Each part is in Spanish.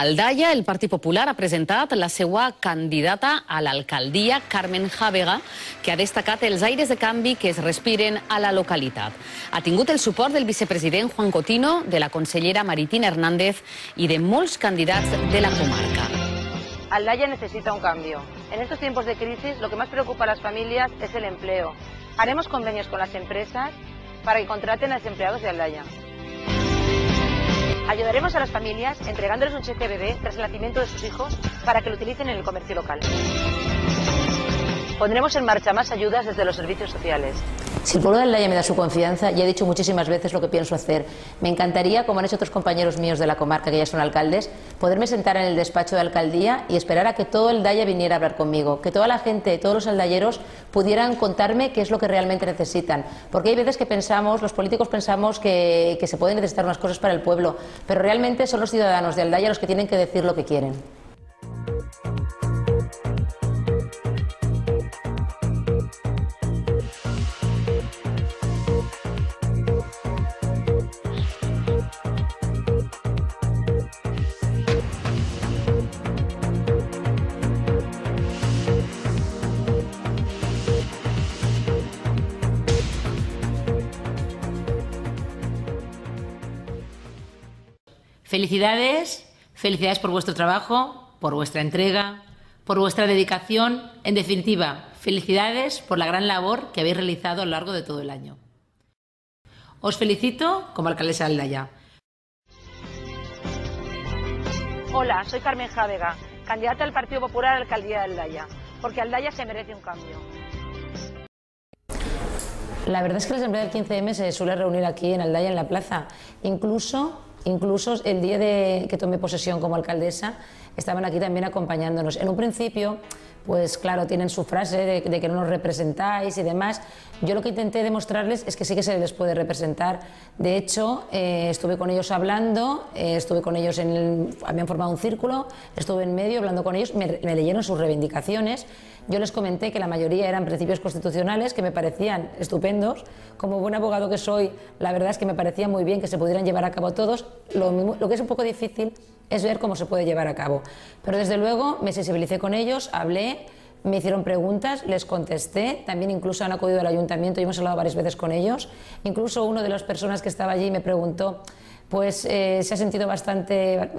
A Aldaia, el Partit Popular ha presentat la seva candidata a l'alcaldia, Carmen Jàvega, que ha destacat els aires de canvi que es respiren a la localitat. Ha tingut el suport del vicepresident Juan Cotino, de la consellera Maritina Hernández y de molts candidats de la comarca. Aldaia necesita un cambio. En estos tiempos de crisis, lo que más preocupa a las familias es el empleo. Haremos convenios con las empresas para que contraten a desempleados de Aldaia. Ayudaremos a las familias entregándoles un cheque bebé tras el nacimiento de sus hijos para que lo utilicen en el comercio local. Pondremos en marcha más ayudas desde los servicios sociales. Si el pueblo de Aldaia me da su confianza, ya he dicho muchísimas veces lo que pienso hacer. Me encantaría, como han hecho otros compañeros míos de la comarca que ya son alcaldes, poderme sentar en el despacho de alcaldía y esperar a que todo Aldaia viniera a hablar conmigo, que toda la gente, todos los aldayeros pudieran contarme qué es lo que realmente necesitan. Porque hay veces que pensamos, los políticos pensamos que se pueden necesitar unas cosas para el pueblo, pero realmente son los ciudadanos de Aldaia los que tienen que decir lo que quieren. Felicidades, felicidades por vuestro trabajo, por vuestra entrega, por vuestra dedicación, en definitiva, felicidades por la gran labor que habéis realizado a lo largo de todo el año. Os felicito como alcaldesa de Aldaia. Hola, soy Carmen Jàvega, candidata del Partido Popular a la alcaldía de Aldaia, porque Aldaia se merece un cambio. La verdad es que la asamblea del 15M se suele reunir aquí en Aldaia, en la plaza. Incluso el día que tomé posesión como alcaldesa, estaban aquí también acompañándonos. En un principio, pues claro, tienen su frase de que no nos representáis y demás. Yo lo que intenté demostrarles es que sí que se les puede representar. De hecho, estuve con ellos hablando, estuve con ellos habían formado un círculo, estuve en medio hablando con ellos, me leyeron sus reivindicaciones. Yo les comenté que la mayoría eran principios constitucionales que me parecían estupendos. Como buen abogado que soy, la verdad es que me parecía muy bien que se pudieran llevar a cabo todos. Lo que es un poco difícil es ver cómo se puede llevar a cabo. Pero desde luego me sensibilicé con ellos, hablé, me hicieron preguntas, les contesté, también incluso han acudido al ayuntamiento y hemos hablado varias veces con ellos. Incluso una de las personas que estaba allí me preguntó, pues se ha sentido bastante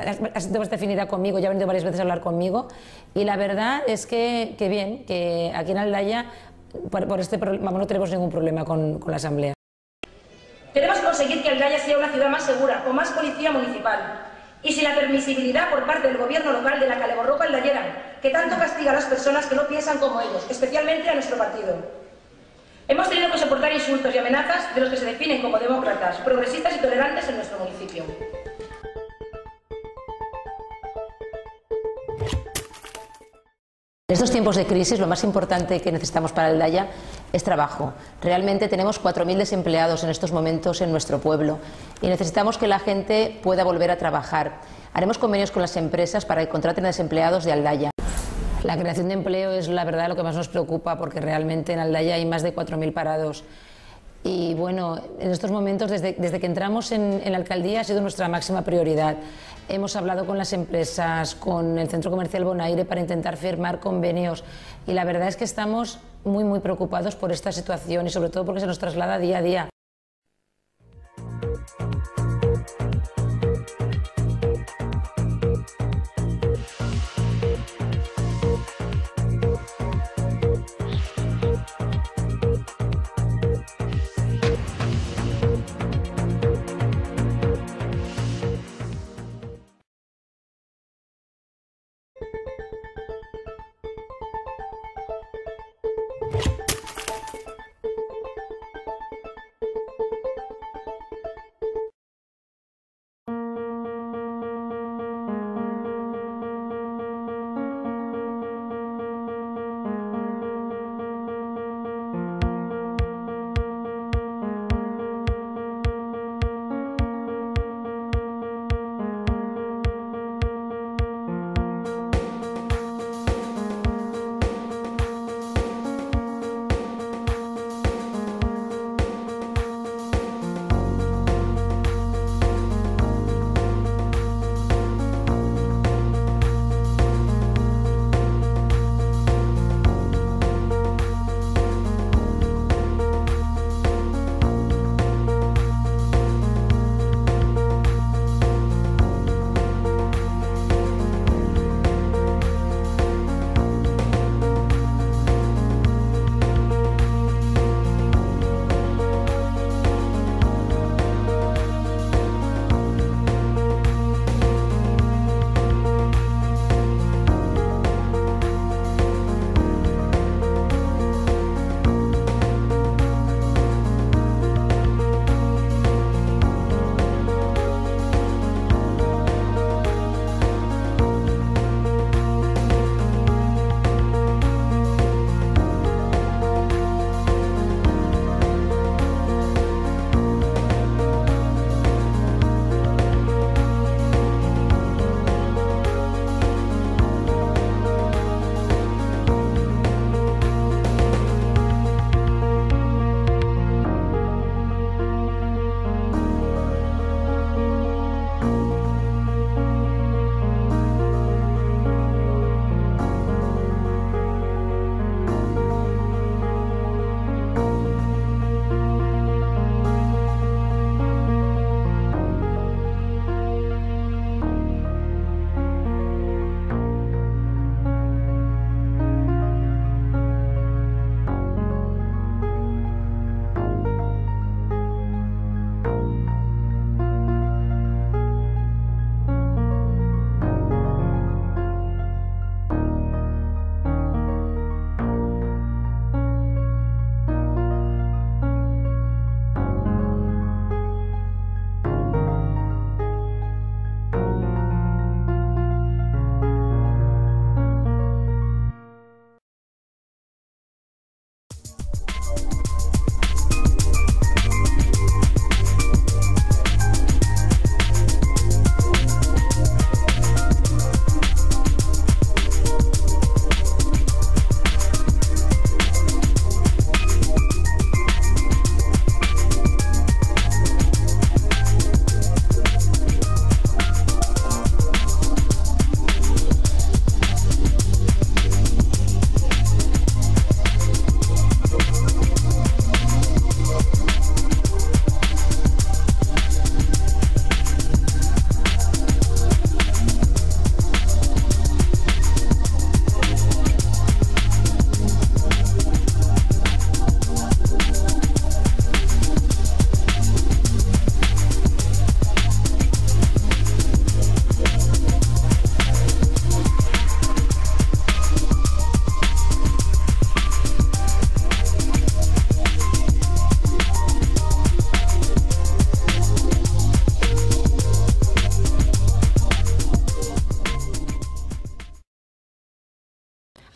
afinidad conmigo, ya ha venido varias veces a hablar conmigo y la verdad es que bien, que aquí en Aldaia por este problema no tenemos ningún problema con la asamblea. Queremos conseguir que Aldaia sea una ciudad más segura, con más policía municipal. Y sin la permisibilidad por parte del gobierno local de la caleborroca aldayera, que tanto castiga a las personas que no piensan como ellos, especialmente a nuestro partido. Hemos tenido que soportar insultos y amenazas de los que se definen como demócratas, progresistas y tolerantes en nuestro municipio. En estos tiempos de crisis lo más importante que necesitamos para Aldaia es trabajo. Realmente tenemos 4.000 desempleados en estos momentos en nuestro pueblo y necesitamos que la gente pueda volver a trabajar. Haremos convenios con las empresas para que contraten a desempleados de Aldaia. La creación de empleo es la verdad lo que más nos preocupa porque realmente en Aldaia hay más de 4.000 parados. Y bueno, en estos momentos, desde que entramos en la alcaldía ha sido nuestra máxima prioridad. Hemos hablado con las empresas, con el Centro Comercial Bonaire para intentar firmar convenios y la verdad es que estamos muy preocupados por esta situación y sobre todo porque se nos traslada día a día.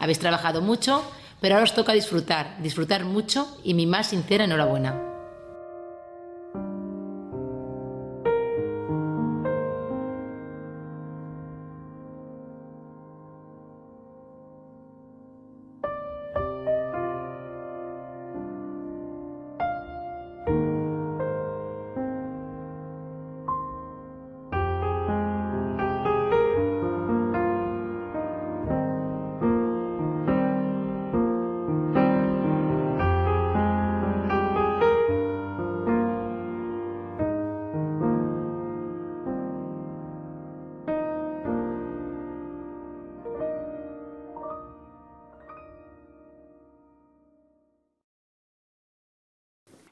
Habéis trabajado mucho, pero ahora os toca disfrutar, disfrutar mucho y mi más sincera enhorabuena.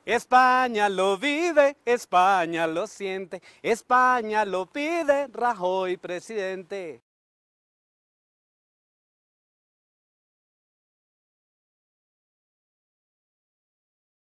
España lo vive, España lo siente, España lo pide, Rajoy presidente.